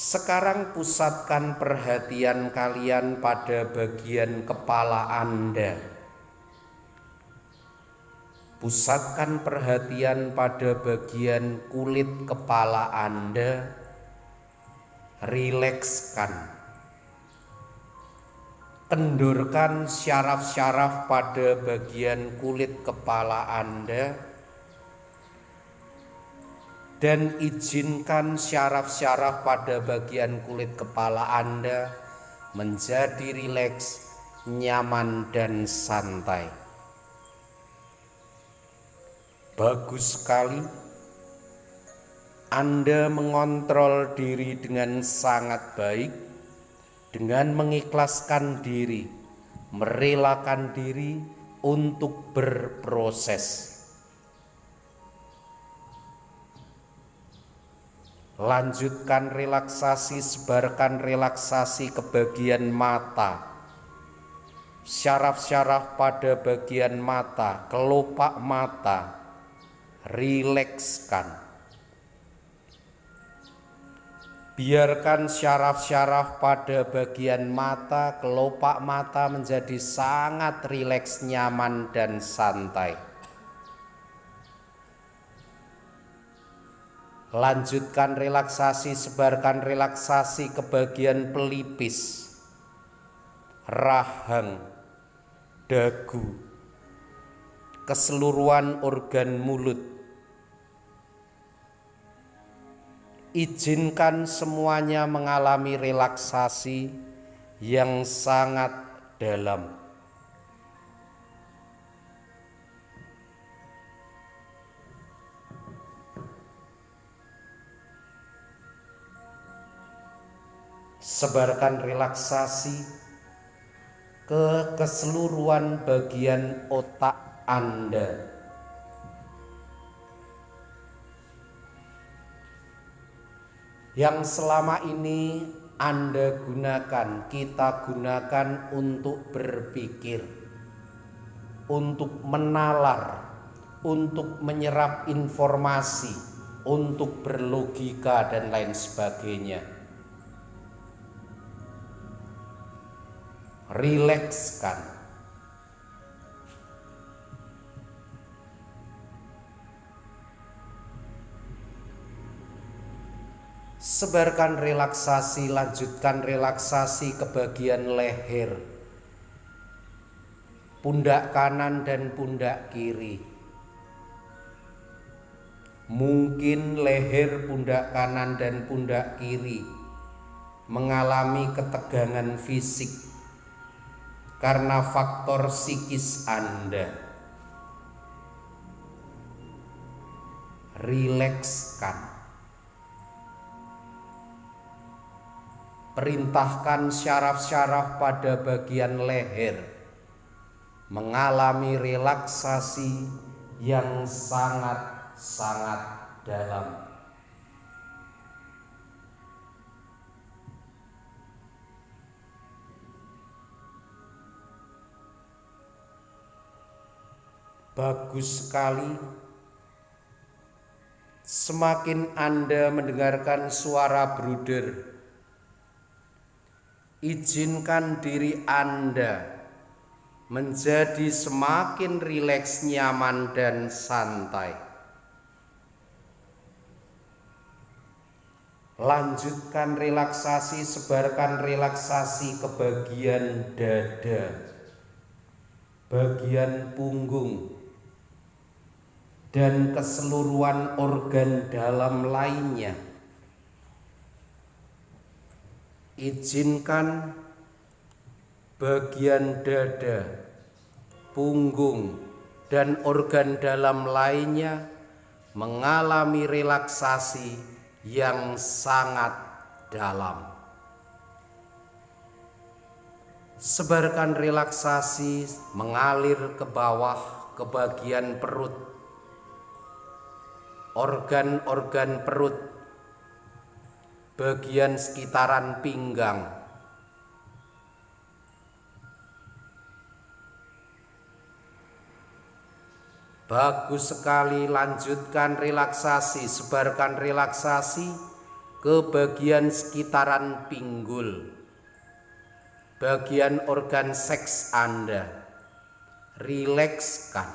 Sekarang pusatkan perhatian kalian pada bagian kepala Anda. Pusatkan perhatian pada bagian kulit kepala Anda. Rilekskan. Kendurkan syaraf-syaraf pada bagian kulit kepala Anda dan izinkan syaraf-syaraf pada bagian kulit kepala Anda menjadi rileks, nyaman dan santai. Bagus sekali. Anda mengontrol diri dengan sangat baik, dengan mengikhlaskan diri, merelakan diri untuk berproses. Lanjutkan relaksasi, sebarkan relaksasi ke bagian mata. Syaraf-syaraf pada bagian mata, kelopak mata, rilekskan. Biarkan syaraf-syaraf pada bagian mata, kelopak mata menjadi sangat rileks, nyaman dan santai. Lanjutkan relaksasi, sebarkan relaksasi ke bagian pelipis, rahang, dagu, keseluruhan organ mulut. Izinkan semuanya mengalami relaksasi yang sangat dalam. Sebarkan relaksasi ke keseluruhan bagian otak Anda. Yang selama ini Anda gunakan, kita gunakan untuk berpikir, untuk menalar, untuk menyerap informasi, untuk berlogika dan lain sebagainya. Rilekskan. Sebarkan relaksasi, lanjutkan relaksasi ke bagian leher, pundak kanan dan pundak kiri. Mungkin leher, pundak kanan dan pundak kiri mengalami ketegangan fisik karena faktor psikis Anda. Rilekskan. Perintahkan syaraf-syaraf pada bagian leher mengalami relaksasi yang sangat-sangat dalam. Bagus sekali. Semakin Anda mendengarkan suara bruder, izinkan diri Anda menjadi semakin rileks, nyaman dan santai. Lanjutkan relaksasi, sebarkan relaksasi ke bagian dada, bagian punggung, dan keseluruhan organ dalam lainnya. Izinkan bagian dada, punggung, dan organ dalam lainnya mengalami relaksasi yang sangat dalam. Sebarkan relaksasi mengalir ke bawah, ke bagian perut, organ-organ perut, bagian sekitaran pinggang. Bagus sekali, lanjutkan relaksasi, sebarkan relaksasi ke bagian sekitaran pinggul, bagian organ seks Anda. Rilekskan.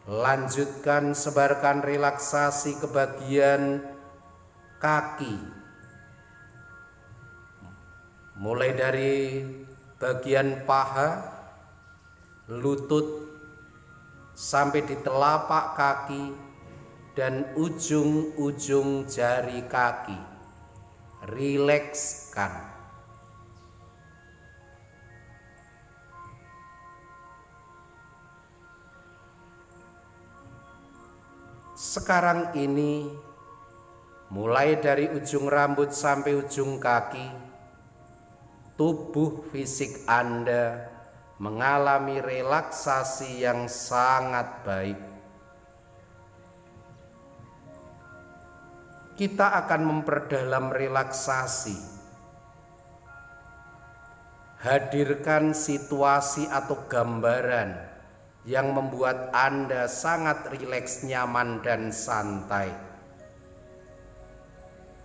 Lanjutkan sebarkan relaksasi ke bagian kaki, mulai dari bagian paha, lutut, sampai di telapak kaki dan ujung-ujung jari kaki. Rilekskan. Sekarang ini, mulai dari ujung rambut sampai ujung kaki, tubuh fisik Anda mengalami relaksasi yang sangat baik. Kita akan memperdalam relaksasi. Hadirkan situasi atau gambaran yang membuat Anda sangat rileks, nyaman, dan santai.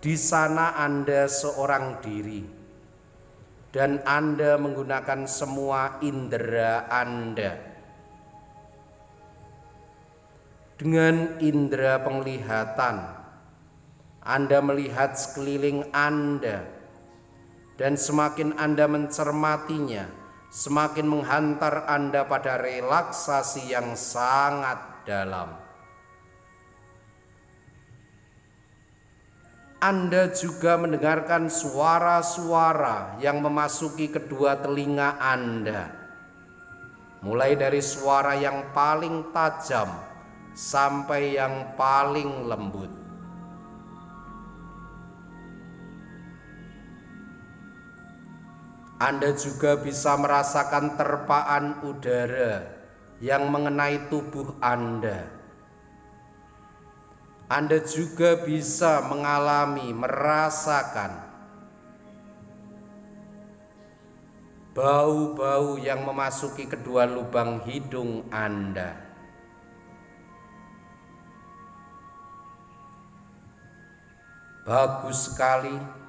Di sana Anda seorang diri, dan Anda menggunakan semua indera Anda. Dengan indera penglihatan, Anda melihat sekeliling Anda, dan semakin Anda mencermatinya, semakin menghantar Anda pada relaksasi yang sangat dalam. Anda juga mendengarkan suara-suara yang memasuki kedua telinga Anda, mulai dari suara yang paling tajam sampai yang paling lembut. Anda juga bisa merasakan terpaan udara yang mengenai tubuh Anda. Anda juga bisa merasakan bau-bau yang memasuki kedua lubang hidung Anda. Bagus sekali.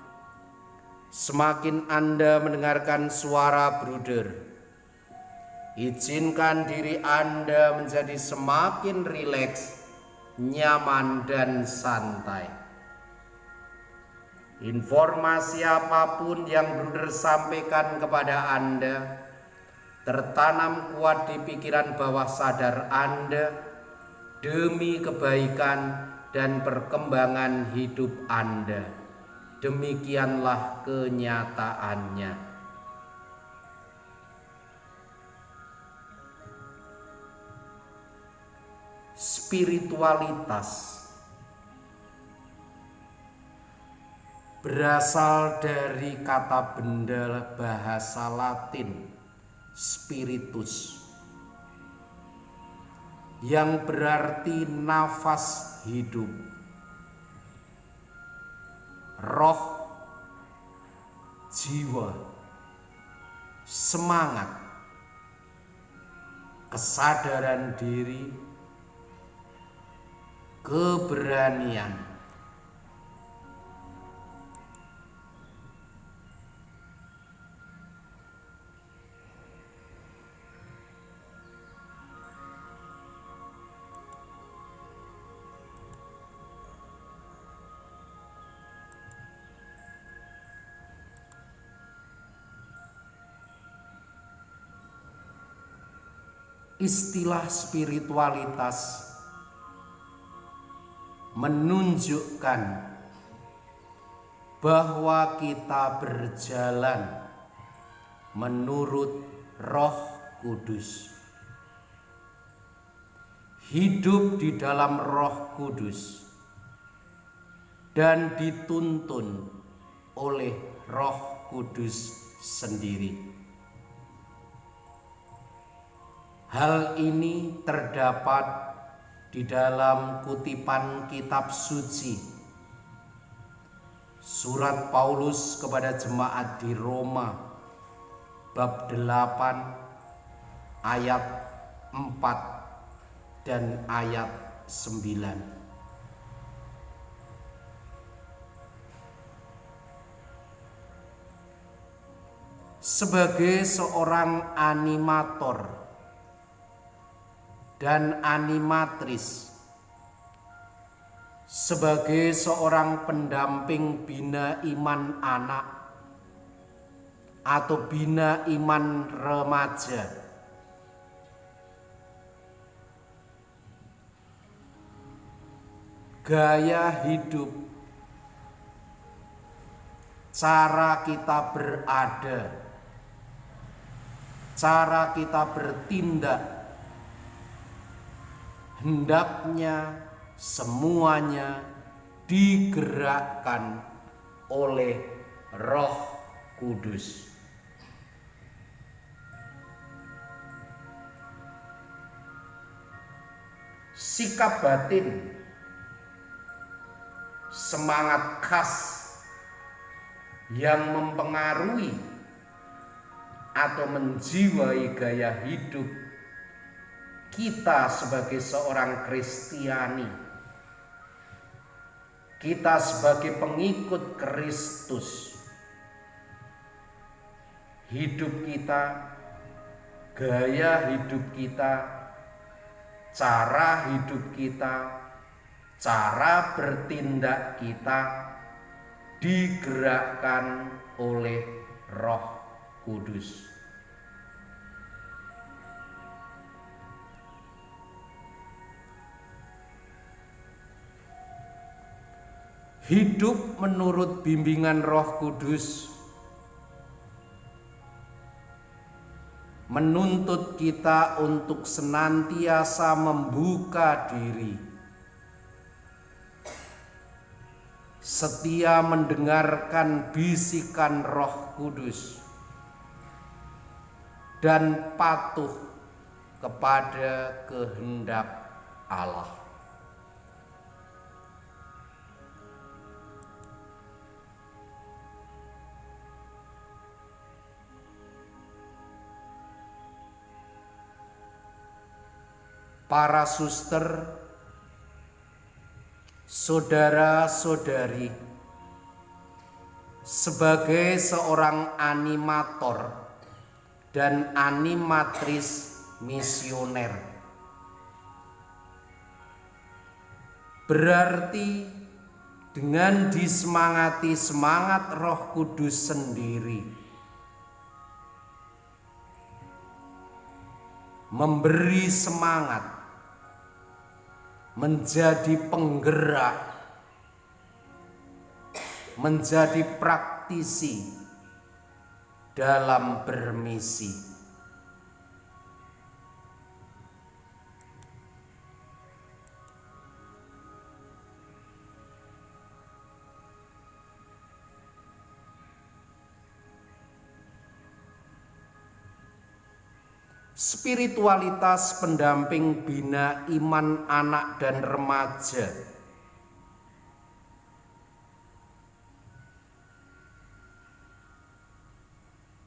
Semakin Anda mendengarkan suara bruder, izinkan diri Anda menjadi semakin rileks, nyaman, dan santai. Informasi apapun yang bruder sampaikan kepada Anda tertanam kuat di pikiran bawah sadar Anda demi kebaikan dan perkembangan hidup Anda. Demikianlah kenyataannya. Spiritualitas berasal dari kata benda bahasa Latin spiritus, yang berarti nafas hidup, roh, jiwa, semangat, kesadaran diri, keberanian. Istilah spiritualitas menunjukkan bahwa kita berjalan menurut Roh Kudus, hidup di dalam Roh Kudus, dan dituntun oleh Roh Kudus sendiri. Hal ini terdapat di dalam kutipan kitab suci, surat Paulus kepada jemaat di Roma, bab 8 ayat 4 dan ayat 9. Sebagai seorang animator dan animatris, sebagai seorang pendamping bina iman anak atau bina iman remaja, gaya hidup, cara kita berada, cara kita bertindak, hendaknya semuanya digerakkan oleh Roh Kudus. Sikap batin, semangat khas yang mempengaruhi atau menjiwai gaya hidup kita sebagai seorang Kristiani, kita sebagai pengikut Kristus. Hidup kita, gaya hidup kita, cara hidup kita, cara bertindak kita digerakkan oleh Roh Kudus. Hidup menurut bimbingan Roh Kudus menuntut kita untuk senantiasa membuka diri, setia mendengarkan bisikan Roh Kudus, dan patuh kepada kehendak Allah. Para suster, saudara-saudari, sebagai seorang animator dan animatris misioner, berarti dengan disemangati semangat Roh Kudus sendiri, memberi semangat, menjadi penggerak, menjadi praktisi dalam bermisi. Spiritualitas pendamping bina iman anak dan remaja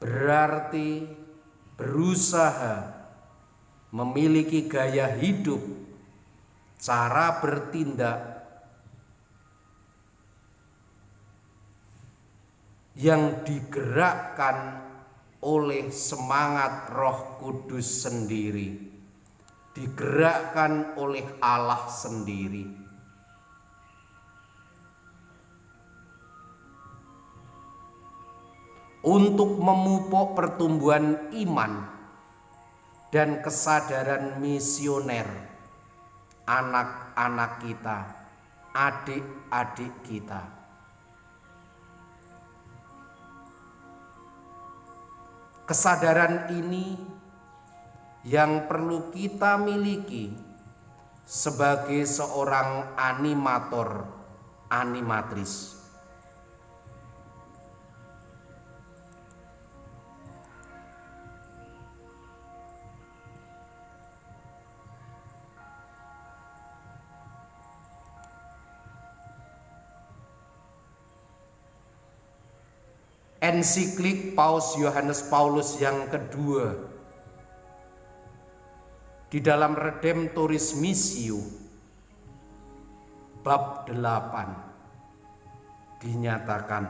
berarti berusaha memiliki gaya hidup, cara bertindak yang digerakkan oleh semangat Roh Kudus sendiri, digerakkan oleh Allah sendiri. Untuk memupuk pertumbuhan iman dan kesadaran misioner anak-anak kita, adik-adik kita. Kesadaran ini yang perlu kita miliki sebagai seorang animator, animatris. Ensiklik Paus Yohanes Paulus yang kedua Di dalam Redemptoris Missio bab 8 dinyatakan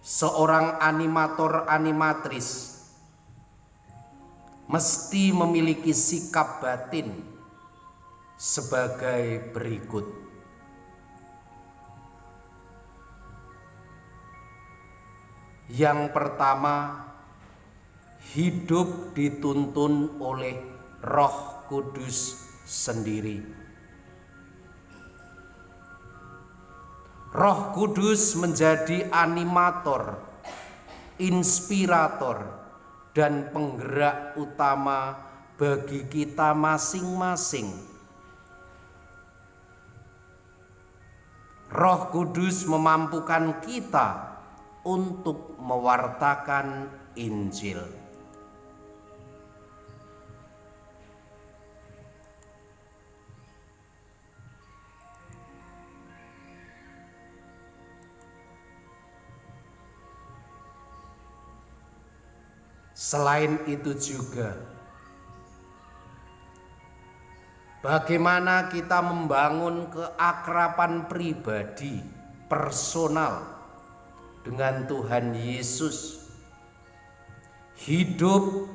seorang animator-animatris mesti memiliki sikap batin sebagai berikut. Yang pertama, hidup dituntun oleh Roh Kudus sendiri. Roh Kudus menjadi animator, inspirator, dan penggerak utama bagi kita masing-masing. Roh Kudus memampukan kita untuk mewartakan Injil. Selain itu juga, bagaimana kita membangun keakraban pribadi, personal dengan Tuhan Yesus. Hidup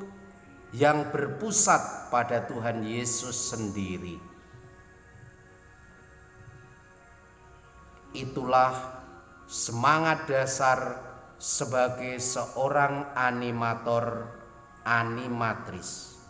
yang berpusat pada Tuhan Yesus sendiri. Itulah semangat dasar sebagai seorang animator, animatris.